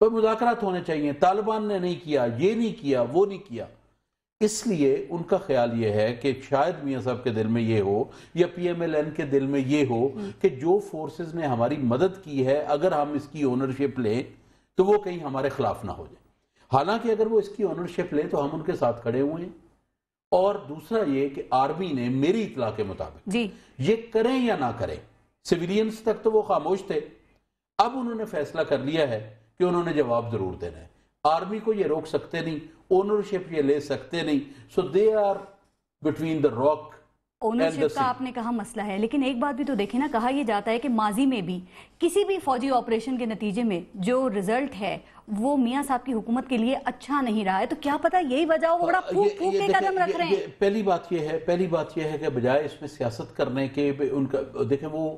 تو مذاکرات ہونے چاہیے. طالبان نے نہیں کیا، یہ نہیں کیا، وہ نہیں کیا. اس لیے ان کا خیال یہ ہے کہ شاید میاں صاحب کے دل میں یہ ہو یا پی ایم ایل این کے دل میں یہ ہو کہ جو فورسز نے ہماری مدد کی ہے اگر ہم اس کی اونرشپ لیں تو وہ کہیں ہمارے خلاف نہ ہو جائے. حالانکہ اگر وہ اس کی اونرشپ لیں تو ہم ان کے ساتھ کھڑے ہوئے ہیں. اور دوسرا یہ کہ آرمی نے میری اطلاع کے مطابق یہ کریں یا نہ کریں، سیویلینز تک تو وہ خاموش تھے، اب انہوں نے فیصلہ کر لیا ہے کہ انہوں نے جواب ضرور دینا ہے. آرمی کو یہ روک سکتے نہیں، اونرشپ یہ لے سکتے نہیں. So they are between the rock. Ownership کا آپ نے کہا مسئلہ ہے، لیکن ایک بات بھی تو دیکھیں نا، کہا یہ جاتا ہے کہ ماضی میں بھی کسی بھی فوجی آپریشن کے نتیجے میں جو رزلٹ ہے وہ میاں صاحب کی حکومت کے لیے اچھا نہیں رہا ہے. تو کیا پتہ یہی وجہ ہو، بڑا پھوک پھوک کے قدم رکھ رہے ہیں. پہلی بات یہ ہے کہ بجائے اس میں سیاست کرنے کے ان کا دیکھیں، وہ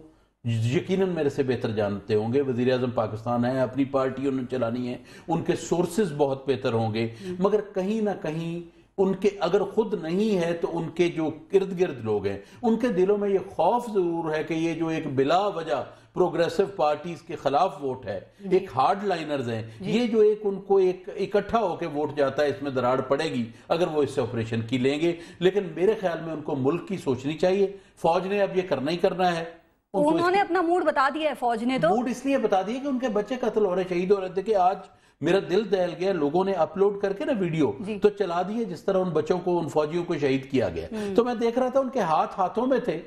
یقیناً میرے سے بہتر جانتے ہوں گے، وزیر اعظم پاکستان ہے، اپنی پارٹی انہوں نے چلانی ہے، ان کے سورسز بہت بہتر ہوں گے، مگر کہیں نہ کہیں ان کے اگر خود نہیں ہے تو ان کے جو ارد گرد لوگ ہیں ان کے دلوں میں یہ خوف ضرور ہے کہ یہ جو ایک بلا وجہ پروگریسو پارٹیز کے خلاف ووٹ ہے، ایک ہارڈ لائنرز ہیں، یہ جو ایک ان کو ایک اکٹھا ہو کے ووٹ جاتا ہے، اس میں دراڑ پڑے گی اگر وہ اس سے آپریشن کی لیں گے. لیکن میرے خیال میں ان کو ملک کی سوچنی چاہیے. فوج نے اب یہ کرنا ہی کرنا ہے. انہوں نے اپنا موڈ بتا دیا ہے، فوج نے تو موڈ اس لیے بتا دیا کہ ان کے بچے قتل ہو رہے، شہید ہو رہے تھے. کہ آج میرا دل دہل گیا، لوگوں نے اپلوڈ کر کے نا ویڈیو تو چلا دیے جس طرح ان بچوں کو، ان فوجیوں کو شہید کیا گیا. تو میں دیکھ رہا تھا ان کے ہاتھوں میں تھے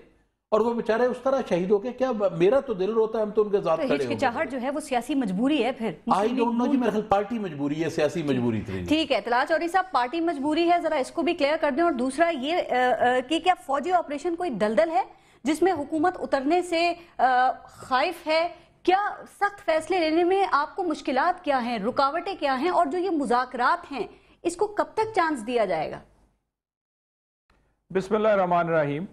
اور وہ بیچارے اس طرح شہید ہو کے، کیا میرا تو دل روتا ہے، ہم تو ان کے ساتھ کھڑے ہو. ہچکچاہٹ جو ہے وہ سیاسی مجبوری ہے. پھر آئی ڈونٹ نو جی، میرے خیال پارٹی مجبوری ہے، سیاسی مجبوری تھی. ٹھیک ہے طلعت چودھری صاحب، پارٹی مجبوری ہے، ذرا اس کو بھی کلیئر کر دیں. اور دوسرا یہ کہ کیا فوجی آپریشن کوئی دلدل ہے جس میں حکومت اترنے سے خائف ہے؟ کیا سخت فیصلے لینے میں آپ کو مشکلات کیا ہیں، رکاوٹیں کیا ہیں، اور جو یہ مذاکرات ہیں اس کو کب تک چانس دیا جائے گا؟ بسم اللہ الرحمن الرحیم.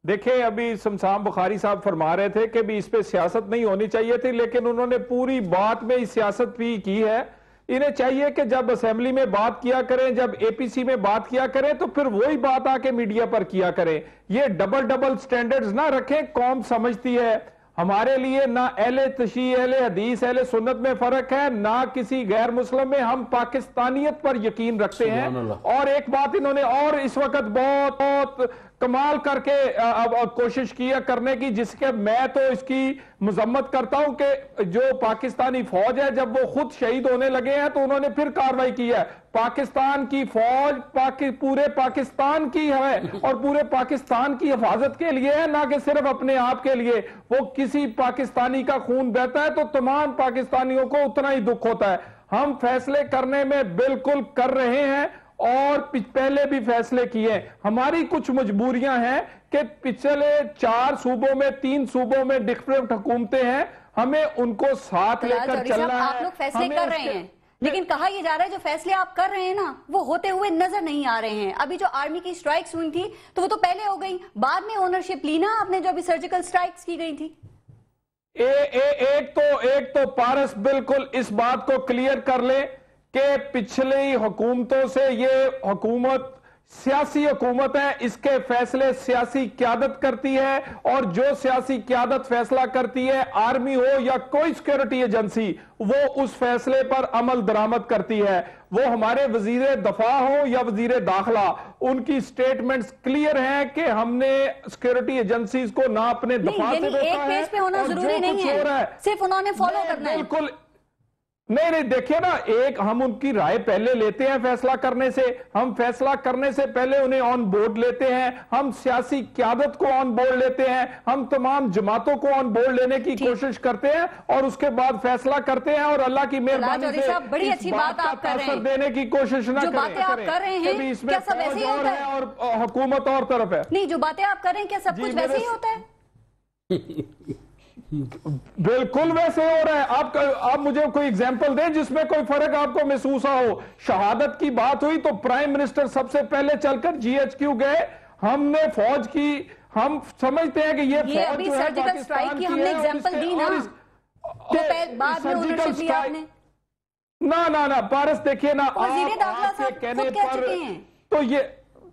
دیکھیں، ابھی سمسام بخاری صاحب فرما رہے تھے کہ بھی اس پہ سیاست نہیں ہونی چاہیے تھی، لیکن انہوں نے پوری بات میں سیاست بھی کی ہے. انہیں چاہیے کہ جب اسمبلی میں بات کیا کریں، جب اے پی سی میں بات کیا کریں تو پھر وہی بات آ کے میڈیا پر کیا کریں. یہ ڈبل سٹینڈرڈز نہ رکھیں. قوم سمجھتی ہے ہمارے لیے نہ اہل تشیع، اہل حدیث، اہل سنت میں فرق ہے، نہ کسی غیر مسلم میں. ہم پاکستانیت پر یقین رکھتے ہیں. اور ایک بات انہوں نے اور اس وقت بہت کمال کر کے کوشش کیا کرنے کی، جس کے میں تو اس کی مذمت کرتا ہوں کہ جو پاکستانی فوج ہے جب وہ خود شہید ہونے لگے ہیں تو انہوں نے پھر کارروائی کی ہے. پاکستان کی فوج پورے پاکستان کی ہے اور پورے پاکستان کی حفاظت کے لیے ہے، نہ کہ صرف اپنے آپ کے لیے. وہ کسی پاکستانی کا خون بہتا ہے تو تمام پاکستانیوں کو اتنا ہی دکھ ہوتا ہے. ہم فیصلے کرنے میں بالکل کر رہے ہیں اور پہلے بھی فیصلے کیے. ہماری کچھ مجبوریاں ہیں کہ پچھلے 4 صوبوں میں 3 صوبوں میں ڈفرنٹ حکومتیں ہیں، ہمیں ان کو ساتھ لے کر چلنا ہے. آپ لوگ فیصلے کر رہے ہیں، لیکن کہا یہ جا رہا ہے جو فیصلے آپ کر رہے ہیں نا وہ ہوتے ہوئے نظر نہیں آ رہے ہیں. ابھی جو آرمی کی سٹرائکس ہوئی تھی تو وہ تو پہلے ہو گئی، بعد میں اونرشپ لی نا آپ نے جو ابھی سرجیکل سٹرائکس کی گئی تھی. ایک تو پارس بالکل اس بات کو کلیئر کر لیں کہ پچھلی حکومتوں سے یہ حکومت سیاسی حکومت ہے، اس کے فیصلے سیاسی قیادت کرتی ہے، اور جو سیاسی قیادت فیصلہ کرتی ہے، آرمی ہو یا کوئی سیکیورٹی ایجنسی، وہ اس فیصلے پر عمل درآمد کرتی ہے. وہ ہمارے وزیر دفاع ہو یا وزیر داخلہ، ان کی سٹیٹمنٹس کلیئر ہیں کہ ہم نے سیکیورٹی ایجنسیز کو نہ اپنے دفاع سے روکا ہے، ایک پیج پہ ہونا ضروری نہیں ہے، صرف انہوں نے فالو کرنا ہے. بالکل نہیں دیکھیں نا، ایک ہم ان کی رائے پہلے لیتے ہیں فیصلہ کرنے سے. ہم فیصلہ کرنے سے پہلے انہیں آن بورڈ لیتے ہیں، ہم سیاسی قیادت کو آن بورڈ لیتے ہیں، ہم تمام جماعتوں کو آن بورڈ لینے کی کوشش کرتے ہیں اور اس کے بعد فیصلہ کرتے ہیں. اور اللہ کی مہربانی سے بڑی اچھی بات آپ کر رہے ہیں، دینے کی کوشش نہ جو باتیں آپ کر رہے ہیں اس میں کیا سب ویسے ہی ہوتا ہے اور حکومت اور طرف ہے. نہیں، جو باتیں آپ کر رہے ہیں کیا سب کچھ ویسے ہی ہوتا ہے؟ بالکل ویسے ہو رہا ہے. آپ مجھے کوئی اگزامپل دیں جس میں کوئی فرق آپ کو محسوس ہو. شہادت کی بات ہوئی تو پرائم منسٹر سب سے پہلے چل کر جی ایچ کیو گئے. ہم نے فوج کی، ہم سمجھتے ہیں کہ یہ فوج جو ہے سرجیکل سٹرائک کی ہم نے اگزامپل دی نا، بعد میں اونرشپ لیا آپ نے. نہ پارس دیکھیے نا، وزیر داخلہ صاحب خود کہہ چکے ہیں تو یہ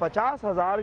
50,000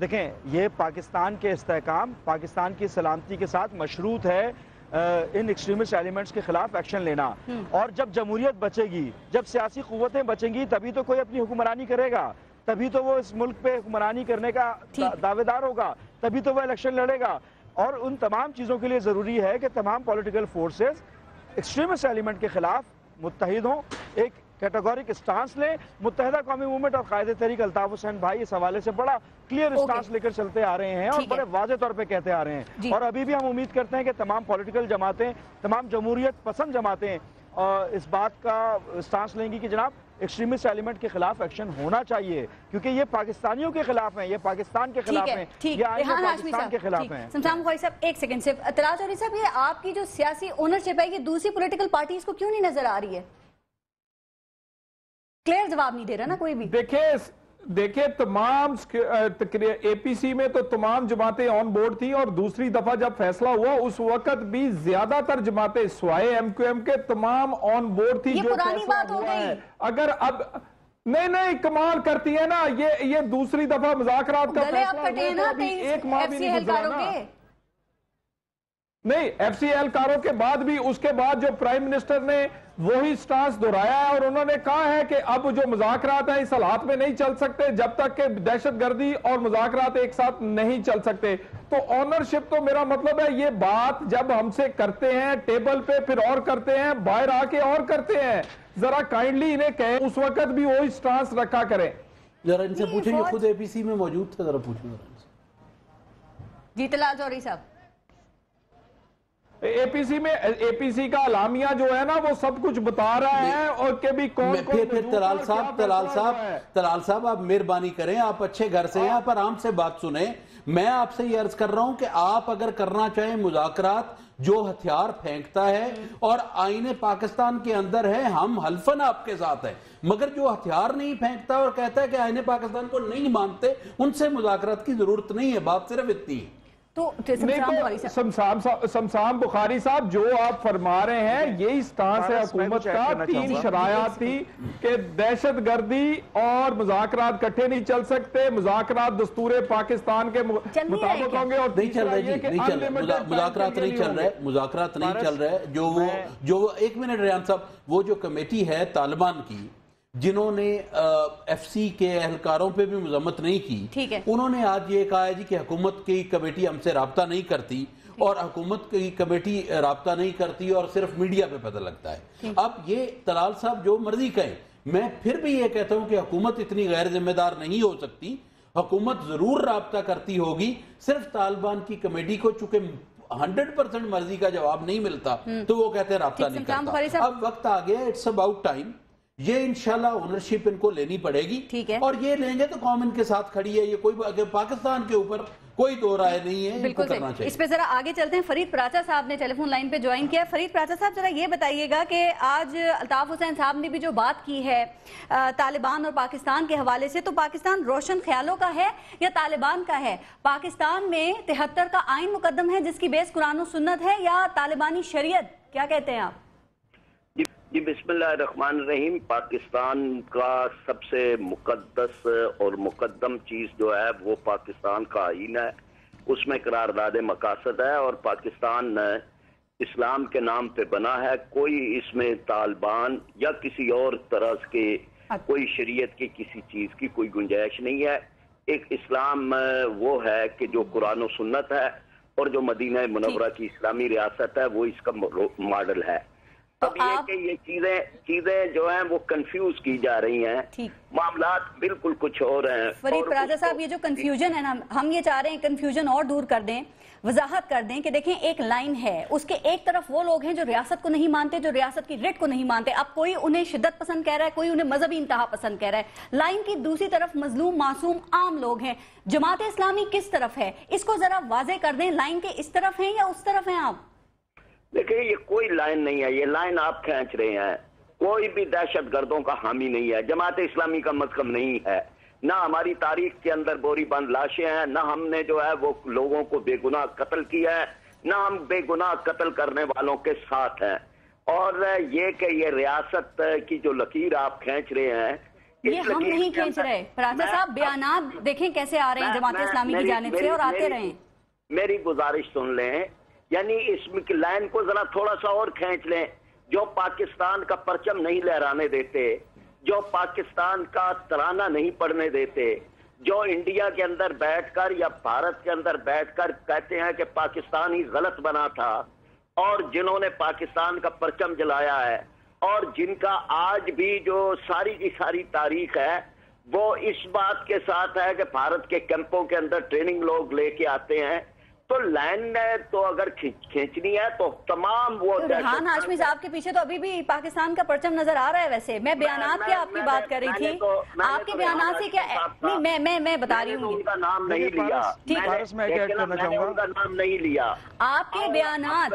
دیکھیں یہ پاکستان کے استحکام، پاکستان کی سلامتی کے ساتھ مشروط ہے ان ایکسٹریمسٹ ایلیمنٹس کے خلاف ایکشن لینا. اور جب جمہوریت بچے گی، جب سیاسی قوتیں بچیں گی، تبھی تو کوئی اپنی حکمرانی کرے گا، تبھی تو وہ اس ملک پہ حکمرانی کرنے کا دعوے دار ہوگا، تبھی تو وہ الیکشن لڑے گا. اور ان تمام چیزوں کے لیے ضروری ہے کہ تمام پولیٹیکل فورسز ایکسٹریمسٹ ایلیمنٹ کے خلاف متحد ہوں، ایک کیٹیگورک اسٹانس لیں. متحدہ قومی موومنٹ اور قائد تحریک الطاف حسین بھائی اس حوالے سے بڑا کلیئر اسٹانس لے کر چلتے آ رہے ہیں اور بڑے واضح طور پہ کہتے آ رہے ہیں. اور ابھی بھی ہم امید کرتے ہیں کہ تمام پولیٹیکل جماعتیں، تمام جمہوریت پسند جماعتیں اس بات کا اسٹانس لیں گی کہ جناب ایکسٹریمسٹ ایلیمنٹ کے خلاف ایکشن ہونا چاہیے، کیونکہ یہ پاکستانیوں کے خلاف ہیں، یہ پاکستان کے خلاف ہیں، یہ آئین پاکستان کے خلاف ہیں. سمسام بخاری صاحب ایک سیکنڈ صرف، طلال چودھری صاحب یہ آپ کی جو سیاسی اونرشپ ہے یہ دوسری پولیٹیکل پارٹیز کو کیوں نہیں نظر آ رہی ہے؟ کلیئر جواب نہیں دے رہا نا کوئی بھی. دیکھیں تمام اے پی سی میں تو تمام جماعتیں آن بورڈ تھی، اور دوسری دفعہ جب فیصلہ ہوا اس وقت بھی زیادہ تر جماعتیں سوائے ایم کیو ایم کے تمام آن بورڈ تھی. یہ پرانی بات ہو گئی. اگر اب نہیں کمال کرتی ہے نا، یہ دوسری دفعہ مذاکرات کا فیصلہ ایک ماہ بھی نہیں گزرا نا. نہیں، ایف سی اہلکاروں کے بعد بھی اس کے بعد جو پرائم منسٹر نے وہی سٹانس دہرایا ہے، اور انہوں نے کہا ہے کہ اب جو مذاکرات ہیں اس حالات میں نہیں چل سکتے جب تک کہ دہشت گردی اور مذاکرات ایک ساتھ نہیں چل سکتے. تو آنرشپ تو میرا مطلب ہے یہ بات جب ہم سے کرتے ہیں ٹیبل پہ، پھر اور کرتے ہیں، باہر آ کے اور کرتے ہیں، ذرا کائنڈلی انہیں کہیں اس وقت بھی وہی سٹانس رکھا کریں. ذرا ان سے پوچھیں، یہ خود اے پی سی میں موجود تھے، ذرا پوچھیں ذرا ان سے. جی طلال چودھری صاحب، اے پی سی میں اے پی سی کا اعلامیہ جو ہے نا وہ سب کچھ بتا رہا ہے، اور کہ بھی کون پھر طلال صاحب آپ مہربانی کریں، آپ اچھے گھر سے ہیں، آپ آرام سے بات سنیں. میں آپ سے یہ عرض کر رہا ہوں کہ آپ اگر کرنا چاہیں مذاکرات، جو ہتھیار پھینکتا ہے اور آئین پاکستان کے اندر ہے، ہم حلفاً آپ کے ساتھ ہیں، مگر جو ہتھیار نہیں پھینکتا اور کہتا ہے کہ آئین پاکستان کو نہیں مانتے، ان سے مذاکرات کی ضرورت نہیں ہے. بات صرف اتنی ہے. تو سمسام بخاری صاحب جو آپ فرما رہے ہیں یہی سٹانس ہے حکومت کا. 3 شرائط تھی کہ دہشت گردی اور مذاکرات کٹھے نہیں چل سکتے، مذاکرات دستور پاکستان کے مطابق ہوں گے، اور نہیں چل رہے مذاکرات نہیں چل رہے. جو ایک منٹ ریان صاحب، وہ جو کمیٹی ہے طالبان کی جنہوں نے ایف سی کے اہلکاروں پہ بھی مذمت نہیں کی، انہوں نے آج یہ کہا ہے جی کہ حکومت کی کمیٹی ہم سے رابطہ نہیں کرتی، اور حکومت کی کمیٹی رابطہ نہیں کرتی اور صرف میڈیا پہ پتہ لگتا ہے. اب یہ طلال صاحب جو مرضی کہیں، میں پھر بھی یہ کہتا ہوں کہ حکومت اتنی غیر ذمہ دار نہیں ہو سکتی. حکومت ضرور رابطہ کرتی ہوگی، صرف طالبان کی کمیٹی کو چونکہ 100% مرضی کا جواب نہیں ملتا تو وہ کہتے ہیں رابطہ نہیں کرتا. اب وقت آ گیا، اٹس اباؤٹ ٹائم. یہ انشاءاللہ اونرشپ ان کو لینی پڑے گی، اور یہ لیں گے تو قوم ان کے ساتھ کھڑی ہے. یہ کوئی پاکستان کے اوپر کوئی دو رائے نہیں ہے. بالکل صحیح. اس پہ ذرا آگے چلتے ہیں. فرید پراچا صاحب نے ٹیلی فون لائن پہ جوائن کیا. فرید پراچا صاحب ذرا یہ بتائیے گا کہ آج الطاف حسین صاحب نے بھی جو بات کی ہے طالبان اور پاکستان کے حوالے سے، تو پاکستان روشن خیالوں کا ہے یا طالبان کا ہے؟ پاکستان میں 73 کا آئین مقدم ہے جس کی بیس قرآن و سنت ہے، یا طالبانی شریعت؟ کیا کہتے ہیں آپ؟ جی بسم اللہ الرحمن الرحیم. پاکستان کا سب سے مقدس اور مقدم چیز جو ہے وہ پاکستان کا آئین ہے. اس میں قرارداد مقاصد ہے، اور پاکستان اسلام کے نام پہ بنا ہے. کوئی اس میں طالبان یا کسی اور طرح کے کوئی شریعت کی کسی چیز کی کوئی گنجائش نہیں ہے. ایک اسلام وہ ہے کہ جو قرآن و سنت ہے، اور جو مدینہ منورہ کی اسلامی ریاست ہے وہ اس کا ماڈل ہے. اب یہ کہ یہ چیزیں جو ہیں وہ کنفیوز کی جا رہی ہیں، معاملات بالکل کچھ اور ہیں. فرید پراچا صاحب، یہ جو کنفیوژن ہے نا، ہم یہ چاہ رہے ہیں کنفیوژن اور دور کر دیں، وضاحت کر دیں کہ دیکھیں ایک لائن ہے، اس کے ایک طرف وہ لوگ ہیں جو ریاست کو نہیں مانتے، جو ریاست کی ریٹ کو نہیں مانتے. اب کوئی انہیں شدت پسند کہہ رہا ہے، کوئی انہیں مذہبی انتہا پسند کہہ رہا ہے. لائن کی دوسری طرف مظلوم معصوم عام لوگ ہیں. جماعت اسلامی کس طرف ہے؟ اس کو ذرا واضح کر دیں. لائن کے اس طرف ہیں یا اس طرف ہیں آپ؟ دیکھیں یہ کوئی لائن نہیں ہے، یہ لائن آپ کھینچ رہے ہیں. کوئی بھی دہشت گردوں کا حامی نہیں ہے، جماعت اسلامی کا مذہب نہیں ہے. نہ ہماری تاریخ کے اندر بوری بند لاشیں ہیں، نہ ہم نے جو ہے وہ لوگوں کو بے گناہ قتل کیا ہے، نہ ہم بے گناہ قتل کرنے والوں کے ساتھ ہیں. اور یہ کہ یہ ریاست کی جو لکیر آپ کھینچ رہے ہیں، یہ ہم نہیں کھینچ رہے پراچا صاحب، بیانات دیکھیں کیسے آ رہے ہیں جماعت اسلامی کی جانب سے، اور آتے رہے. میری گزارش سن لیں، یعنی اس لائن کو ذرا تھوڑا سا اور کھینچ لیں. جو پاکستان کا پرچم نہیں لہرانے دیتے، جو پاکستان کا ترانہ نہیں پڑھنے دیتے، جو انڈیا کے اندر بیٹھ کر یا بھارت کے اندر بیٹھ کر کہتے ہیں کہ پاکستان ہی غلط بنا تھا، اور جنہوں نے پاکستان کا پرچم جلایا ہے، اور جن کا آج بھی جو ساری کی ساری تاریخ ہے وہ اس بات کے ساتھ ہے کہ بھارت کے کیمپوں کے اندر ٹریننگ لوگ لے کے آتے ہیں، تو لائن تو اگر کھینچنی ہے تو تمام وہ ریحان ہاشمی صاحب کے پیچھے تو ابھی بھی پاکستان کا پرچم نظر آ رہا ہے. ویسے میں بیانات کی آپ کی بات کر رہی تھی، آپ کے بیانات سے کیا نہیں، میں بتا رہی ہوں ان کا نام نہیں لیا، ان کا نام نہیں لیا. آپ کے بیانات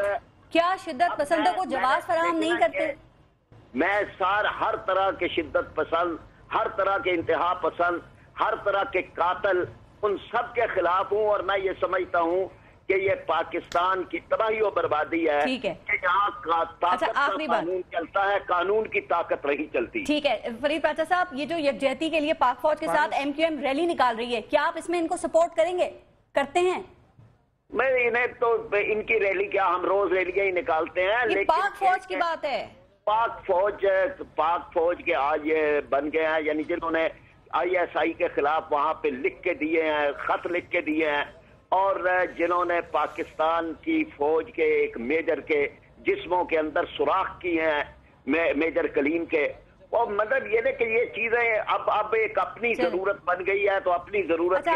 کیا شدت پسندوں کو جواز فراہم نہیں کرتے؟ میں ہر طرح کے شدت پسند، ہر طرح کے انتہا پسند، ہر طرح کے قاتل، ان سب کے خلاف ہوں، اور میں یہ سمجھتا ہوں کہ یہ پاکستان کی تباہی و بربادی ہے کہ جہاں طاقت کا قانون چلتا ہے، قانون کی طاقت نہیں چلتی. ٹھیک ہے فرید پراچا صاحب، یہ جو یکجہتی کے لیے پاک فوج کے ساتھ ایم کیو ایم ریلی نکال رہی ہے، کیا آپ اس میں ان کو سپورٹ کریں گے؟ کرتے ہیں؟ میں انہیں تو ان کی ریلی کیا، ہم روز ریلیاں ہی نکالتے ہیں، لیکن پاک فوج کی بات ہے. پاک فوج کے آج یہ بن گئے ہیں، یعنی جنہوں نے آئی ایس آئی کے خلاف وہاں پہ لکھ کے دیے ہیں، خط لکھ کے دیے ہیں، اور جنہوں نے پاکستان کی فوج کے ایک میجر کے جسموں کے اندر سوراخ کیے ہیں، میجر کلیم کے. اور مطلب یہ ہے کہ یہ چیزیں اب ایک اپنی ضرورت بن گئی ہے، تو اپنی ضرورت کے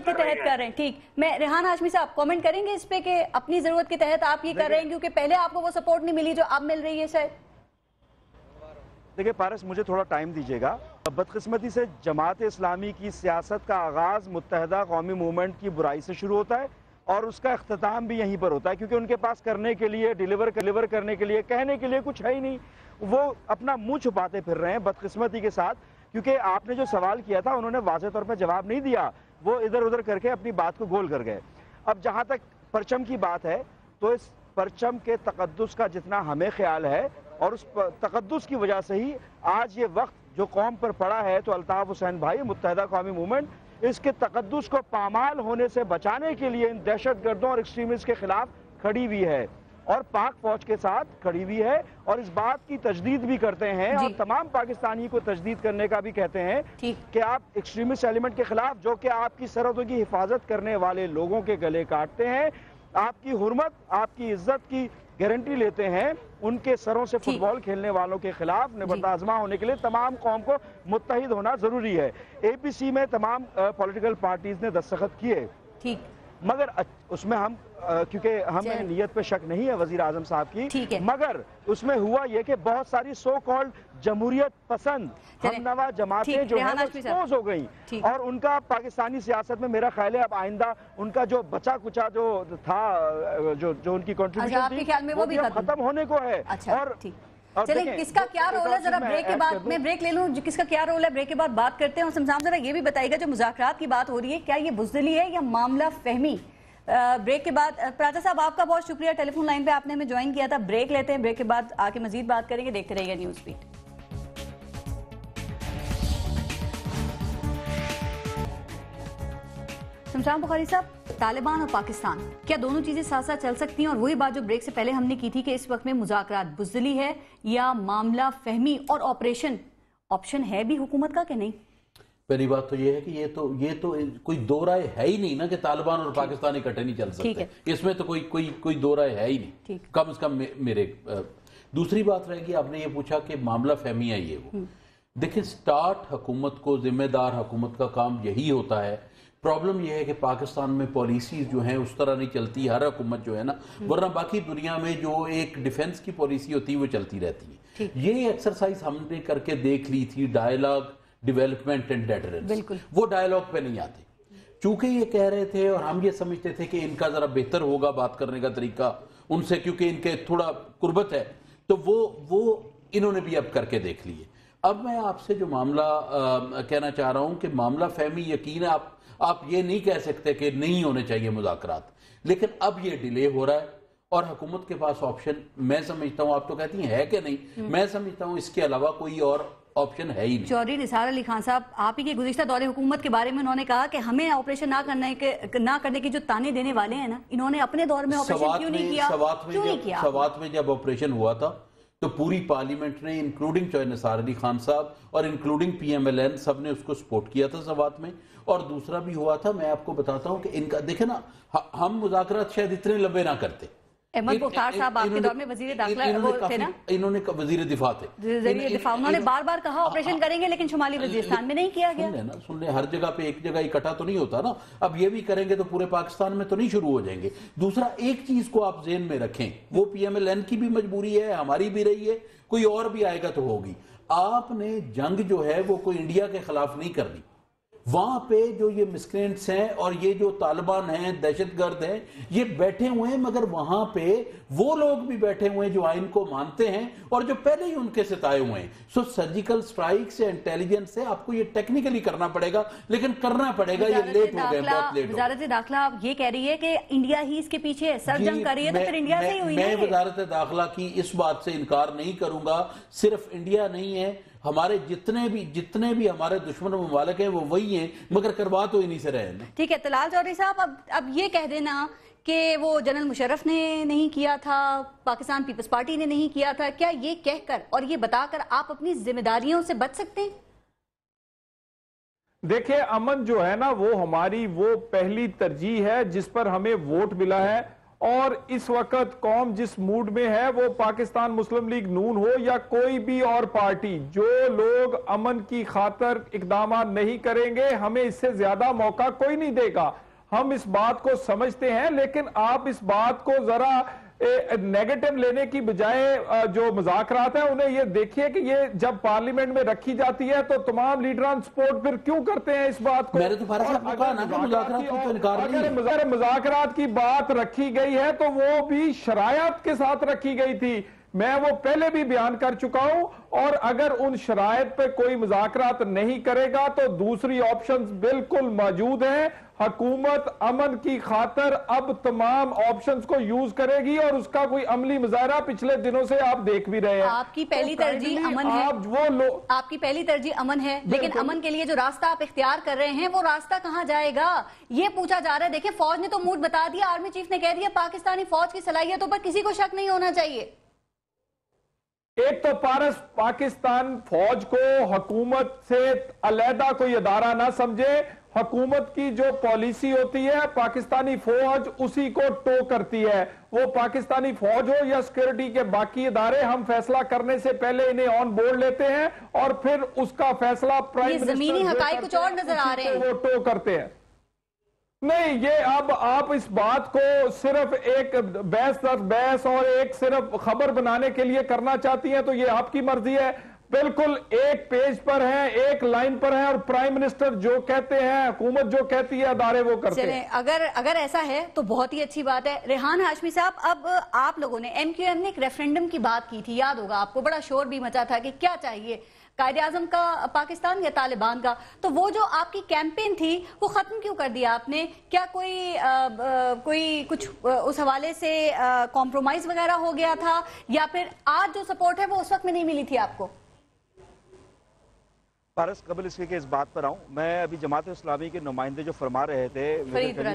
تحت کر رہے ہیں. ٹھیک، میں ریحان ہاشمی صاحب کامنٹ کریں گے اس پہ کہ اپنی ضرورت کے تحت آپ یہ کر رہے ہیں کیونکہ پہلے آپ کو وہ سپورٹ نہیں ملی جو اب مل رہی ہے؟ شاید دیکھیں پارس، مجھے تھوڑا ٹائم دیجیے گا. بدقسمتی سے جماعت اسلامی کی سیاست کا آغاز متحدہ قومی موومنٹ کی برائی سے شروع ہوتا ہے، اور اس کا اختتام بھی یہیں پر ہوتا ہے، کیونکہ ان کے پاس کرنے کے لیے، ڈیلیور کرنے کے لیے، کہنے کے لیے کچھ ہے ہی نہیں. وہ اپنا منہ چھپاتے پھر رہے ہیں بدقسمتی کے ساتھ، کیونکہ آپ نے جو سوال کیا تھا انہوں نے واضح طور پر جواب نہیں دیا، وہ ادھر ادھر کر کے اپنی بات کو گول کر گئے. اب جہاں تک پرچم کی بات ہے، تو اس پرچم کے تقدس کا جتنا ہمیں خیال ہے، اور اس تقدس کی وجہ سے ہی آج یہ وقت جو قوم پر پڑا ہے، تو الطاف حسین بھائی، متحدہ قومی موومنٹ اس کے تقدس کو پامال ہونے سے بچانے کے لیے ان دہشت گردوں اور ایکسٹریمسٹ کے خلاف کھڑی ہوئی ہے، اور پاک فوج کے ساتھ کھڑی ہوئی ہے، اور اس بات کی تجدید بھی کرتے ہیں، اور تمام پاکستانی کو تجدید کرنے کا بھی کہتے ہیں کہ آپ ایکسٹریمسٹ ایلیمنٹ کے خلاف، جو کہ آپ کی سرحدوں کی حفاظت کرنے والے لوگوں کے گلے کاٹتے ہیں، آپ کی حرمت، آپ کی عزت کی گارنٹی لیتے ہیں، ان کے سروں سے فٹ بال کھیلنے والوں کے خلاف نبرد آزما ہونے کے لیے تمام قوم کو متحد ہونا ضروری ہے. اے پی سی میں تمام پولیٹیکل پارٹیز نے دستخط کیے، مگر اس میں ہم کیونکہ ہمیں نیت پہ شک نہیں ہے وزیر اعظم صاحب کی، مگر اس میں ہوا یہ کہ بہت ساری سو کالڈ جمہوریت پسند ہم نوا جماعتیں جو ہیں ایکسپوز ہو گئیں، اور ان کا پاکستانی سیاست میں میرا خیال ہے اب آئندہ ان کا جو بچا کچا جو تھا، جو ان کی کنٹریبیوشن تھی، وہ بھی ختم ہونے کو ہے. اور چلیں کس کا کیا رول ہے، ذرا بریک کے بعد میں بریک لے لوں، کس کا کیا رول ہے بریک کے بعد بات کرتے ہیں. اور سمسام ذرا یہ بھی بتائیے گا جو مذاکرات کی بات ہو رہی ہے، کیا یہ بزدلی ہے یا معاملہ فہمی؟ بریک کے بعد پراچا صاحب آپ کا بہت شکریہ، ٹیلی فون لائن پہ آپ نے ہمیں جوائن کیا تھا. بریک لیتے ہیں، بریک کے بعد آ کے مزید بات کریں گے. دیکھتے رہیے نیوز بیٹ. شمشان بخاری صاحب، طالبان اور پاکستان کیا دونوں چیزیں ساتھ ساتھ چل سکتی ہیں؟ اور وہی بات جو بریک سے پہلے ہم نے کی تھی کہ اس وقت میں مذاکرات بزدلی ہے یا معاملہ فہمی اور آپشن ہے بھی حکومت کا کہ نہیں؟ پہلی بات تو یہ ہے کہ یہ تو کوئی دو رائے ہے ہی نہیں نا کہ طالبان اور پاکستان اکٹھے نہیں چل سکتے. اس میں تو کوئی دو رائے ہے ہی نہیں، کم از کم میرے. دوسری بات رہے گی، آپ نے یہ پوچھا کہ معاملہ فہمی ہے یہ وہ. دیکھیں سٹارٹ حکومت کو، ذمہ دار حکومت کا کام یہی ہوتا ہے. پرابلم یہ ہے کہ پاکستان میں پالیسیز جو ہیں اس طرح نہیں چلتی، ہر حکومت جو ہے نا، ورنہ باقی دنیا میں جو ایک ڈیفنس کی پالیسی ہوتی ہے وہ چلتی رہتی ہے. یہ ایکسرسائز ہم نے کر کے دیکھ لی تھی، ڈائیلاگ، ڈیولپمنٹ اینڈ ڈیٹرنس، وہ ڈائیلاگ پہ نہیں آتے. چونکہ یہ کہہ رہے تھے اور ہم یہ سمجھتے تھے کہ ان کا ذرا بہتر ہوگا بات کرنے کا طریقہ ان سے، کیونکہ ان کے تھوڑا قربت ہے، تو وہ انہوں نے بھی اب کر کے دیکھ لیے. اب میں آپ سے جو معاملہ کہنا چاہ رہا ہوں کہ معاملہ فہمی یقین ہے، آپ یہ نہیں کہہ سکتے کہ نہیں ہونے چاہیے مذاکرات، لیکن اب یہ ڈیلے ہو رہا ہے اور حکومت کے پاس آپشن میں سمجھتا ہوں، آپ تو کہتی ہیں ہے کہ نہیں، میں سمجھتا ہوں اس کے علاوہ کوئی اور آپشن ہے ہی نہیں. چودھری نثار علی خان صاحب، آپ ہی کے گزشتہ دور حکومت کے بارے میں انہوں نے کہا کہ ہمیں آپریشن نہ کرنے کے جو تانے دینے والے ہیں نا، انہوں نے اپنے دور میں آپریشن کیوں نہیں کیا؟ سوات میں جب آپریشن ہوا تھا تو پوری پارلیمنٹ نے انکلوڈنگ چودھری نثار علی خان صاحب اور including P M L N سب نے اس کو سپورٹ کیا تھا سوات میں. اور دوسرا بھی ہوا تھا، میں آپ کو بتاتا ہوں کہ ان کا دیکھیں نا، ہم مذاکرات شاید اتنے لمبے نہ کرتے. احمد مختار صاحب آپ کے دور میں وزیر داخلہ تھے نا؟ انہوں نے وزیر دفاع تھے. انہوں نے بار بار کہا آپریشن کریں گے، لیکن شمالی وزیرستان میں نہیں کیا گیا. سن لیں ہر جگہ پہ ایک جگہ اکٹھا تو نہیں ہوتا نا. اب یہ بھی کریں گے تو پورے پاکستان میں تو نہیں شروع ہو جائیں گے. دوسرا ایک چیز کو آپ ذہن میں رکھیں، وہ پی ایم ایل این کی بھی مجبوری ہے، ہماری بھی رہی ہے، کوئی اور بھی آئے گا تو ہوگی. آپ نے جنگ جو ہے وہ کوئی انڈیا کے خلاف نہیں کرنی. وہاں پہ جو یہ مسکرینٹس ہیں اور یہ جو طالبان ہیں، دہشت گرد ہیں، یہ بیٹھے ہوئے ہیں، مگر وہاں پہ وہ لوگ بھی بیٹھے ہوئے ہیں جو آئین کو مانتے ہیں اور جو پہلے ہی ان کے ستائے ہوئے ہیں. سو سرجیکل سٹرائک سے انٹیلیجنس سے آپ کو یہ ٹیکنیکلی کرنا پڑے گا، لیکن کرنا پڑے گا. یہ لیٹ ہو گئے، بہت لیٹ ہو گئے. وزارت داخلہ اب یہ کہہ رہی ہے کہ انڈیا ہی اس کے پیچھے سر جنگ کر رہی ہے، تو پھر انڈیا سے ہی ہوئی. میں وزارت داخلہ کی اس بات سے انکار نہیں کروں گا. صرف انڈیا نہیں ہے، ہمارے جتنے بھی ہمارے دشمن ممالک ہیں وہ وہی ہیں، مگر کروا تو انہی سے رہے. ٹھیک ہے طلال چودھری صاحب، اب یہ کہہ دینا کہ وہ جنرل مشرف نے نہیں کیا تھا، پاکستان پیپلز پارٹی نے نہیں کیا تھا، کیا یہ کہہ کر اور یہ بتا کر آپ اپنی ذمہ داریوں سے بچ سکتے ہیں؟ دیکھیں، امن جو ہے نا وہ ہماری وہ پہلی ترجیح ہے جس پر ہمیں ووٹ ملا ہے. اور اس وقت قوم جس موڈ میں ہے، وہ پاکستان مسلم لیگ نون ہو یا کوئی بھی اور پارٹی، جو لوگ امن کی خاطر اقدامات نہیں کریں گے، ہمیں اس سے زیادہ موقع کوئی نہیں دے گا. ہم اس بات کو سمجھتے ہیں، لیکن آپ اس بات کو ذرا نیگیٹو لینے کی بجائے جو مذاکرات ہیں انہیں یہ دیکھیے کہ یہ جب پارلیمنٹ میں رکھی جاتی ہے تو تمام لیڈران سپورٹ پھر کیوں کرتے ہیں اس بات کو. میں نے تو فارغ صاحب کو کہا نا کہ مذاکرات کو تو انکار نہیں ہے. اگر مذاکرات کی بات رکھی گئی ہے تو وہ بھی شرائط کے ساتھ رکھی گئی تھی. میں وہ پہلے بھی بیان کر چکا ہوں. اور اگر ان شرائط پہ کوئی مذاکرات نہیں کرے گا تو دوسری آپشنز بالکل موجود ہیں. حکومت امن کی خاطر اب تمام آپشنز کو یوز کرے گی اور اس کا کوئی عملی مظاہرہ پچھلے دنوں سے آپ دیکھ بھی رہے ہیں. آپ کی پہلی ترجیح امن ہے، آپ کی پہلی ترجیح امن ہے، لیکن امن کے لیے جو راستہ آپ اختیار کر رہے ہیں وہ راستہ کہاں جائے گا یہ پوچھا جا رہا ہے. دیکھیں فوج نے تو موڈ بتا دیا، آرمی چیف نے کہہ دیا پاکستانی فوج کی صلاحیتوں پر کسی کو شک نہیں ہونا چاہیے. ایک تو پاکستان فوج کو حکومت سے علیحدہ کوئی ادارہ نہ سمجھے. حکومت کی جو پالیسی ہوتی ہے پاکستانی فوج اسی کو ٹو کرتی ہے. وہ پاکستانی فوج ہو یا سیکورٹی کے باقی ادارے، ہم فیصلہ کرنے سے پہلے انہیں آن بورڈ لیتے ہیں اور پھر اس کا فیصلہ پرائم منسٹر زمینی حقائق کچھ اور نظر آ رہے ہیں، وہ ٹو کرتے ہیں. نہیں، یہ اب آپ اس بات کو صرف ایک بحث اور ایک صرف خبر بنانے کے لیے کرنا چاہتی ہیں تو یہ آپ کی مرضی ہے. بالکل ایک پیج پر ہیں، ایک لائن پر ہیں، اور پرائم منسٹر جو کہتے ہیں، حکومت جو کہتی ہے، ادارے وہ کرتے ہیں. اگر ایسا ہے تو بہت ہی اچھی بات ہے. ریحان ہاشمی صاحب، اب آپ لوگوں نے ایم کیو ایم نے ایک ریفرینڈم کی بات کی تھی، یاد ہوگا آپ کو، بڑا شور بھی مچا تھا کہ کیا چاہیے، قائد اعظم کا پاکستان یا طالبان کا. تو وہ جو آپ کی کیمپین تھی وہ ختم کیوں کر دیا آپ نے؟ کیا کوئی کچھ اس حوالے سے کمپرومائز وغیرہ ہو گیا تھا، یا پھر آج جو سپورٹ ہے وہ اس وقت میں نہیں ملی تھی آپ کو؟ پارس، قبل اس کے اس بات پر آؤں، میں ابھی جماعت اسلامی کے نمائندے جو فرما رہے تھے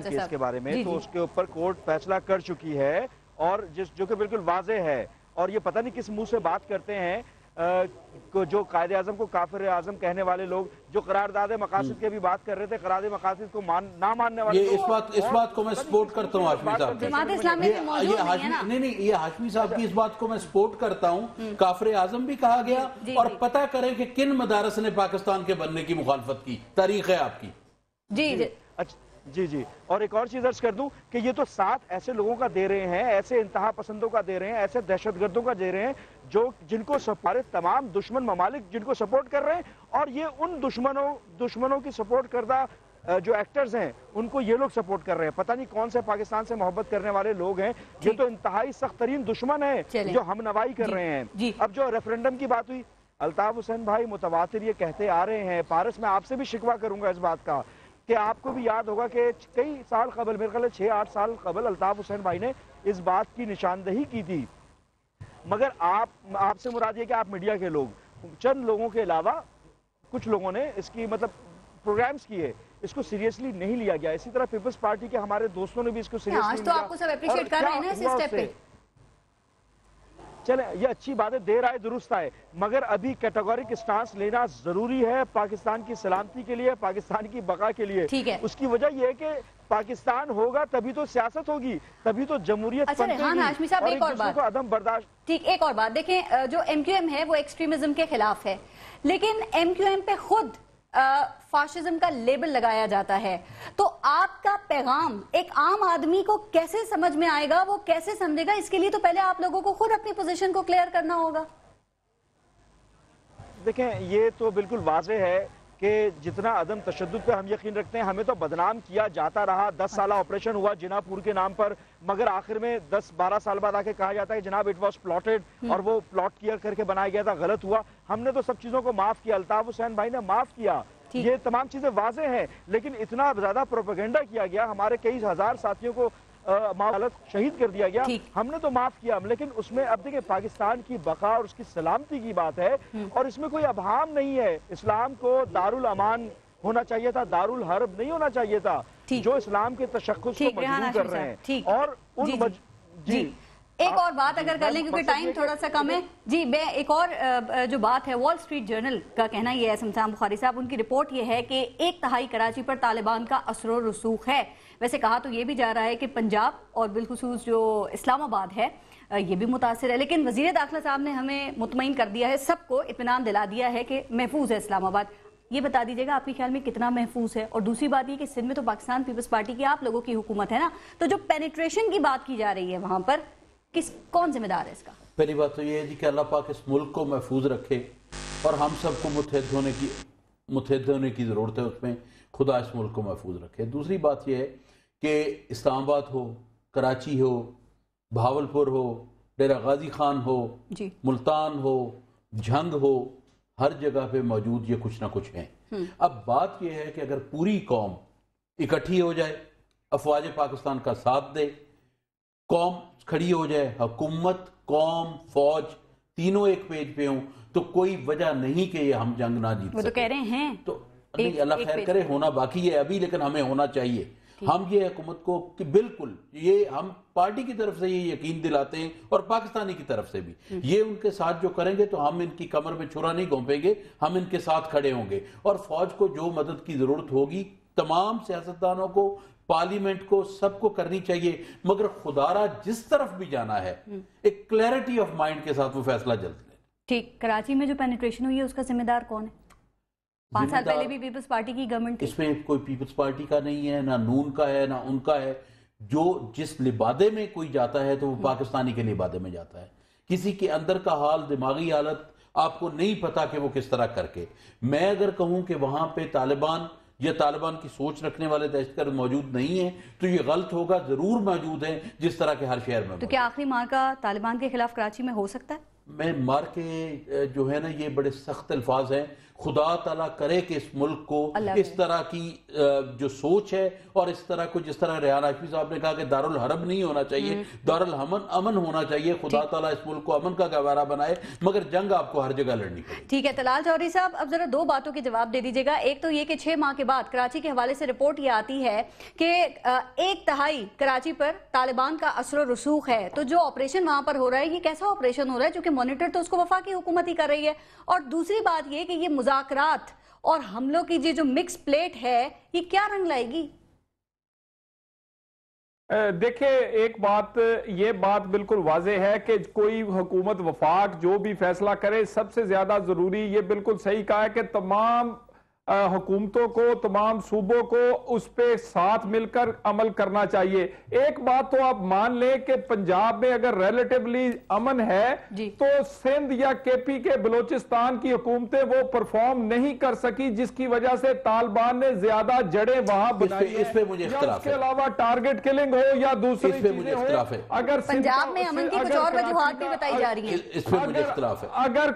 کیس کے بارے میں، تو اس کے اوپر کورٹ فیصلہ کر چکی ہے، اور جو کہ بالکل واضح ہے. اور یہ پتہ نہیں کس منہ سے بات کرتے ہیں جو قائد اعظم کو کافر اعظم کہنے والے لوگ، جو قرارداد مقاصد کی بھی بات کر رہے تھے، قرارداد مقاصد کو نہ ماننے والے. اس بات کو میں سپورٹ کرتا ہوں ہاشمی صاحب کی. جماعت اسلامی میں موجود نہیں ہے نا. نہیں، یہ ہاشمی صاحب کی اس بات کو میں سپورٹ کرتا ہوں. کافر اعظم بھی کہا گیا، اور پتہ کریں کہ کن مدارس نے پاکستان کے بننے کی مخالفت کی، تاریخ ہے آپ کی. جی. اور ایک اور چیز عرض کر دوں کہ یہ تو ساتھ ایسے لوگوں کا دے رہے ہیں، ایسے انتہا پسندوں کا دے رہے ہیں، ایسے دہشت گردوں کا دے رہے ہیں جن کو تمام دشمن ممالک جن کو سپورٹ کر رہے ہیں. اور یہ ان دشمنوں کی سپورٹ کردہ جو ایکٹرز ہیں ان کو یہ لوگ سپورٹ کر رہے ہیں. پتہ نہیں کون سے پاکستان سے محبت کرنے والے لوگ ہیں. یہ تو انتہائی سخت ترین دشمن ہیں جو ہم نوائی کر رہے ہیں. اب جو ریفرینڈم کی بات ہوئی، الطاف حسین بھائی متواتر یہ کہتے آ رہے ہیں. پارس، میں آپ سے بھی شکوہ کروں گا اس بات کا کہ آپ کو بھی یاد ہوگا کہ کئی سال قبل، میرے خیال ہے 6-8 سال قبل، الطاف حسین بھائی نے اس بات کی نشاندہی کی تھی. مگر آپ سے مراد یہ کہ آپ میڈیا کے لوگ، چند لوگوں کے علاوہ کچھ لوگوں نے اس کی مطلب پروگرامز کیے، اس کو سیریسلی نہیں لیا گیا. اسی طرح پیپلز پارٹی کے ہمارے دوستوں نے بھی اس کو سیریسلی آج تو آپ کو سب اپریشیٹ کر رہے ہیں نا اس اسٹیپ پہ. چلیں یہ اچھی بات ہے، دیر آئے درست آئے، مگر ابھی کیٹیگورک اسٹانس لینا ضروری ہے پاکستان کی سلامتی کے لیے، پاکستان کی بقا کے لیے. ٹھیک ہے. اس کی وجہ یہ ہے کہ پاکستان ہوگا تبھی تو سیاست ہوگی، تبھی تو جمہوریت اچھا ریحان ہاشمی صاحب ایک اور بات، عدم برداشت. ٹھیک ایک اور بات دیکھیں، جو ایم کیو ایم ہے وہ ایکسٹریمزم کے خلاف ہے، لیکن ایم کیو ایم پہ خود فاشزم کا لیبل لگایا جاتا ہے. تو آپ کا پیغام ایک عام آدمی کو کیسے سمجھ میں آئے گا، وہ کیسے سمجھے گا؟ اس کے لیے تو پہلے آپ لوگوں کو خود اپنی پوزیشن کو کلیئر کرنا ہوگا. دیکھیں یہ تو بالکل واضح ہے کہ جتنا عدم تشدد پہ ہم یقین رکھتے ہیں، ہمیں تو بدنام کیا جاتا رہا. 10 سالہ آپریشن ہوا جنا پور کے نام پر، مگر آخر میں 10-12 سال بعد آ کے کہا جاتا ہے کہ جناب اٹ واز پلاٹڈ، اور وہ پلاٹ کیا کر کے بنایا گیا تھا، غلط ہوا. ہم نے تو سب چیزوں کو معاف کیا، الطاف حسین بھائی نے معاف کیا، یہ تمام چیزیں واضح ہیں. لیکن اتنا زیادہ پروپیگنڈا کیا گیا، ہمارے کئی ہزار ساتھیوں کو شہید کر دیا گیا، ہم نے تو معاف کیا. لیکن اس میں اب دیکھیں پاکستان کی بقا اور اس کی سلامتی کی بات ہے، اور اس میں کوئی ابہام نہیں ہے. اسلام کو دارالامان ہونا چاہیے تھا، دارالحرب نہیں ہونا چاہیے تھا. جو اسلام کے تشخص کو مجبور کر رہے ہیں. اور جی ایک اور بات اگر کر لیں کیونکہ ٹائم تھوڑا سا کم ہے. جی میں ایک اور جو بات ہے، وال سٹریٹ جرنل کا کہنا یہ ہے، سمسام بخاری صاحب ان کی رپورٹ یہ ہے کہ 1/3 کراچی پر طالبان کا اثر و رسوخ ہے. ویسے کہا تو یہ بھی جا رہا ہے کہ پنجاب اور بالخصوص جو اسلام آباد ہے یہ بھی متاثر ہے، لیکن وزیر داخلہ صاحب نے ہمیں مطمئن کر دیا ہے، سب کو اطمینان دلا دیا ہے کہ محفوظ ہے اسلام آباد. یہ بتا دیجیے گا آپ کے خیال میں کتنا محفوظ ہے؟ اور دوسری بات یہ کہ سندھ میں تو پاکستان پیپلز پارٹی کی آپ لوگوں کی حکومت ہے نا، تو جو پینیٹریشن کی بات کی جا رہی ہے وہاں پر کون ذمہ دار ہے اس کا؟ پہلی بات تو یہ ہے کہ اللہ پاک اس ملک کو محفوظ رکھے، اور ہم سب کو متحد ہونے کی ضرورت ہے، اس میں خدا اس ملک کو محفوظ رکھے. دوسری بات یہ ہے کہ اسلام آباد ہو، کراچی ہو، بھاولپور ہو، ڈیرہ غازی خان ہو، ملتان ہو، جھنگ ہو، ہر جگہ پہ موجود یہ کچھ نہ کچھ ہیں. اب بات یہ ہے کہ اگر پوری قوم اکٹھی ہو جائے، افواج پاکستان کا ساتھ دے، قوم کھڑی ہو جائے، حکومت، قوم، فوج تینوں ایک پیج پہ ہوں، تو کوئی وجہ نہیں کہ یہ ہم جنگ نہ جیت سکیں. وہ تو کہہ رہے ہیں تو اللہ خیر کرے، ہونا باقی ہے ابھی، لیکن ہمیں ہونا چاہیے. ہم یہ حکومت کو کہ بالکل یہ ہم پارٹی کی طرف سے یہ یقین دلاتے ہیں، اور پاکستانی کی طرف سے بھی یہ ان کے ساتھ جو کریں گے تو ہم ان کی کمر میں چھرا نہیں گھونپیں گے، ہم ان کے ساتھ کھڑے ہوں گے. اور فوج کو جو مدد کی ضرورت ہوگی تمام سیاستدانوں کو، پارلیمنٹ کو، سب کو کرنی چاہیے. مگر خدارہ جس طرف بھی جانا ہے ایک کلیئرٹی آف مائنڈ کے ساتھ وہ فیصلہ جلد لیں. ٹھیک. کراچی میں جو پینیٹریشن ہوئی ہے اس کا ذمہ دار کون ہے؟ 5 سال پہلے بھی پیپلز پارٹی کی گورنمنٹ تھی. اس میں کوئی پیپلز پارٹی کا نہیں ہے، نہ نون کا ہے، نہ ان کا ہے. جو جس لبادے میں کوئی جاتا ہے تو وہ پاکستانی کے لبادے میں جاتا ہے. کسی کے اندر کا حال، دماغی حالت آپ کو نہیں پتا کہ وہ کس طرح کر کے. میں اگر کہوں کہ وہاں پہ طالبان یا طالبان کی سوچ رکھنے والے دہشت گرد موجود نہیں ہیں تو یہ غلط ہوگا. ضرور موجود ہیں، جس طرح کے ہر شہر میں. تو کیا آخری مار کا طالبان کے خلاف کراچی میں ہو سکتا ہے؟ میں مار کے جو ہے نا یہ بڑے سخت الفاظ ہیں. خدا تعالیٰ کرے کہ اس ملک کو اس طرح کی جو سوچ ہے اور اس طرح کو، جس طرح ریحان ہاشمی صاحب نے کہا کہ دارالحرب نہیں ہونا چاہیے، امن ہونا چاہیے. خدا تعالیٰ اس ملک کو امن کا گہوارہ بنائے، مگر جنگ آپ کو ہر جگہ لڑنی پڑے. ٹھیک ہے. طلال چودھری صاحب اب ذرا 2 باتوں کے جواب دے دیجیے گا. ایک تو یہ کہ 6 ماہ کے بعد کراچی کے حوالے سے رپورٹ یہ آتی ہے کہ 1/3 کراچی پر طالبان کا اثر و رسوخ ہے. تو جو آپریشن وہاں پر ہو رہا ہے یہ کیسا آپریشن ہو رہا ہے؟ چونکہ مانیٹر تو اس کو وفاقی حکومت ہی کر رہی ہے. اور دوسری بات یہ کہ یہ مذاکرات اور حملوں کی جو مکس پلیٹ ہے یہ کیا رنگ لائے گی؟ دیکھیں ایک بات، یہ بات بالکل واضح ہے کہ کوئی حکومت وفاق جو بھی فیصلہ کرے، سب سے زیادہ ضروری، یہ بالکل صحیح کہا ہے کہ تمام حکومتوں کو، تمام صوبوں کو اس پہ ساتھ مل کر عمل کرنا چاہیے. ایک بات تو آپ مان لیں کہ پنجاب میں اگر ریلیٹیولی امن ہے تو سندھ یا کے پی کے بلوچستان کی حکومتیں وہ پرفارم نہیں کر سکی، جس کی وجہ سے طالبان نے زیادہ جڑیں وہاں بنائی. اس پہ مجھے اختلاف ہے. اس کے علاوہ ٹارگٹ کلنگ ہو یا دوسری چیزیں ہو، اگر پنجاب میں امن کی کچھ اور وجوہات بھی بتائی جا رہی ہیں. اس پہ مجھے اختلاف ہے. اگر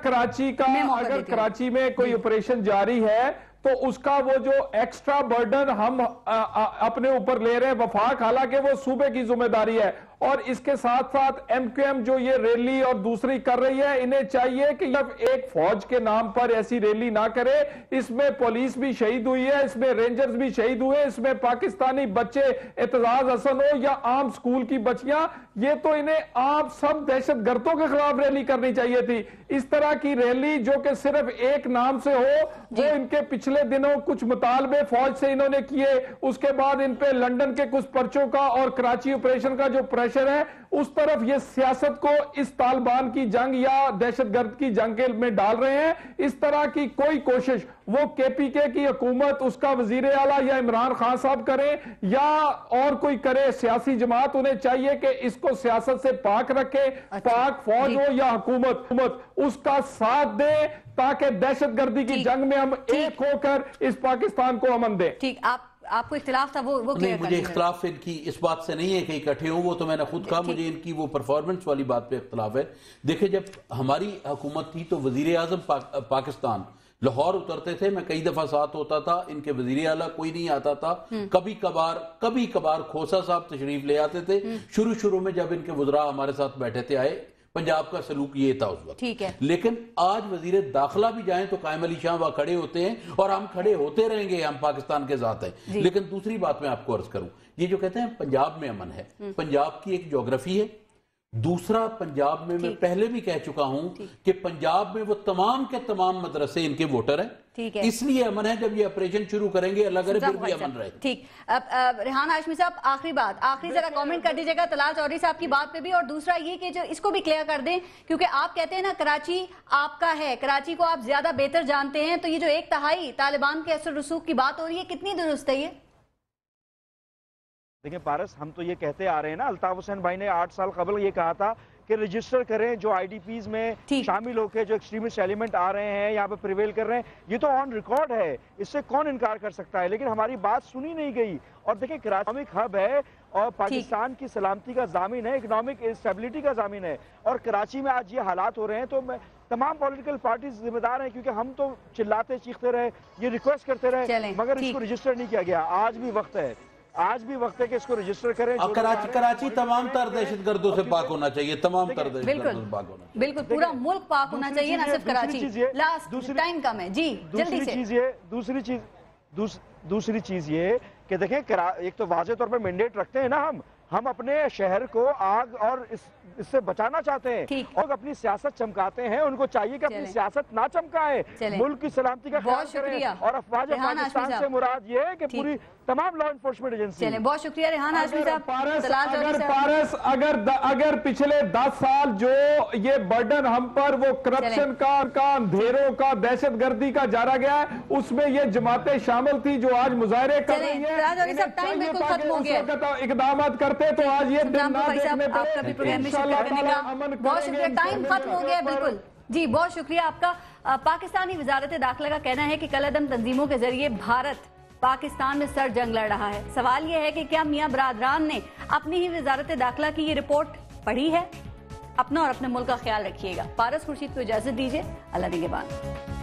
کراچی میں کوئی آپریشن جاری ہے تو اس کا وہ جو ایکسٹرا برڈن ہم اپنے اوپر لے رہے ہیں وفاق، حالانکہ وہ صوبے کی ذمہ داری ہے. اور اس کے ساتھ ساتھ ایم کیو ایم جو یہ ریلی اور دوسری کر رہی ہے، انہیں چاہیے کہ جب ایک فوج کے نام پر ایسی ریلی نہ کرے. اس میں پولیس بھی شہید ہوئی ہے، اس میں رینجرز بھی شہید ہوئے، اس میں پاکستانی بچے اعتزاز حسن ہو یا عام سکول کی بچیاں، یہ تو انہیں عام سب دہشت گردوں کے خلاف ریلی کرنی چاہیے تھی. اس طرح کی ریلی جو کہ صرف ایک نام سے ہو، وہ ان کے پچھلے دنوں کچھ مطالبے فوج سے انہوں نے کیے، اس کے بعد ان پہ لندن کے کچھ پرچوں کا اور کراچی آپریشن کا جو پریشر ہے، اس طرف یہ سیاست کو اس طالبان کی جنگ یا دہشت گرد کی جنگ میں ڈال رہے ہیں. اس طرح کی کوئی کوشش وہ کے پی کے کی حکومت، اس کا وزیر اعلیٰ یا عمران خان صاحب کریں یا اور کوئی کرے، سیاسی جماعت، انہیں چاہیے کہ اس کو سیاست سے پاک رکھے. پاک فوج ہو یا حکومت اس کا ساتھ دے تاکہ دہشت گردی کی جنگ میں ہم ایک ہو کر اس پاکستان کو امن دیں. ٹھیک، آپ کو اختلاف تھا وہ نہیں، مجھے اختلاف ان کی اس بات سے نہیں ہے کہ اکٹھے ہوں، وہ تو میں نے خود کہا، مجھے ان کی وہ پرفارمنس والی بات پہ اختلاف ہے. دیکھیں، جب ہماری حکومت تھی تو وزیر اعظم پاکستان لاہور اترتے تھے، میں کئی دفعہ ساتھ ہوتا تھا، ان کے وزیر اعلیٰ کوئی نہیں آتا تھا. کبھی کبھار کھوسا صاحب تشریف لے آتے تھے. شروع میں جب ان کے وزراء ہمارے ساتھ بیٹھے تھے، آئے، پنجاب کا سلوک یہ تھا اس وقت. لیکن آج وزیر داخلہ بھی جائیں تو قائم علی شاہ وہاں کھڑے ہوتے ہیں، اور ہم کھڑے ہوتے رہیں گے، ہم پاکستان کے ذات ہیں. لیکن دوسری بات میں آپ کو عرض کروں، یہ جو کہتے ہیں پنجاب میں امن ہے، پنجاب کی ایک جغرافی ہے. دوسرا، پنجاب میں میں پہلے بھی کہہ چکا ہوں کہ پنجاب میں وہ تمام کے تمام مدرسے ان کے ووٹر ہیں، اس لیے امن ہے. جب یہ آپریشن شروع کریں گے اللہ کرے پھر بھی امن رہے. ٹھیک. اب ریحان ہاشمی صاحب، آخری ذرا کامنٹ کر دیجیے گا طلال چودھری صاحب کی بات پہ بھی، اور دوسرا یہ کہ جو اس کو بھی کلیئر کر دیں، کیونکہ آپ کہتے ہیں نا کراچی آپ کا ہے، کراچی کو آپ زیادہ بہتر جانتے ہیں، تو یہ جو 1/3 طالبان کے اثر رسوخ کی بات ہو رہی ہے، کتنی درست ہے یہ؟ دیکھیں پارس، ہم تو یہ کہتے آ رہے ہیں نا، الطاف حسین بھائی نے 8 سال قبل یہ کہا تھا کہ رجسٹر کریں جو آئی ڈی پیز میں شامل ہو کے جو ایکسٹریمسٹ ایلیمنٹ آ رہے ہیں یہاں پہ پریویل کر رہے ہیں. یہ تو آن ریکارڈ ہے، اس سے کون انکار کر سکتا ہے. لیکن ہماری بات سنی نہیں گئی. اور دیکھیں، کراچی ہب ہے اور پاکستان کی سلامتی کا ضامن ہے، اکنامک اسٹیبلٹی کا ضامن ہے. اور کراچی میں آج یہ حالات ہو رہے ہیں تو تمام پولیٹیکل پارٹیز ذمہ دار ہیں، کیونکہ ہم تو چلاتے چیختے رہے، یہ ریکویسٹ کرتے رہے، مگر اس کو رجسٹر نہیں کیا گیا. آج بھی وقت ہے کہ اس کو رجسٹر کریں. کراچی تمام تر دہشت گردوں سے پاک ہونا چاہیے، تمام تر دہشت گردوں سے پاک ہونا چاہیے. بالکل، پورا ملک پاک ہونا چاہیے، نہ صرف کراچی. لاسٹ ٹائم کم ہے جی، جلدی سے. دوسری چیز یہ کہ دیکھیں، ایک تو واضح طور پر مینڈیٹ رکھتے ہیں نا، ہم اپنے شہر کو آگ اور اس سے بچانا چاہتے ہیں، اور اپنی سیاست چمکاتے ہیں. ان کو چاہیے کہ اپنی سیاست نہ چمکائے، ملک کی سلامتی کا خیال کریں. اور افواج پاکستان سے مراد یہ ہے کہ پوری تمام لا انفورسمنٹ ایجنسی. بہت شکریہ ریحان ہاشمی صاحب. اگر پچھلے 10 سال جو یہ برڈن ہم پر وہ کرپشن کا اندھیروں کا دہشت گردی کا جارا گیا ہے، اس میں یہ جماعتیں شامل تھی جو آج مظاہرے کر رہی ہیں، اقدامات کرتے تو آج یہ دن نہ دیکھنے پڑے. بہت شکریہ، ٹائم ختم ہو گیا. بالکل جی، بہت شکریہ آپ کا. پاکستانی وزارت داخلہ کا کہنا ہے کہ کالعدم تنظیموں کے ذریعے بھارت پاکستان میں سر جنگ لڑ رہا ہے. سوال یہ ہے کہ کیا میاں برادران نے اپنی ہی وزارت داخلہ کی یہ رپورٹ پڑھی ہے؟ اپنا اور اپنے ملک کا خیال رکھیے گا. پارس خورشید کو اجازت دیجیے، اللہ نگہبان.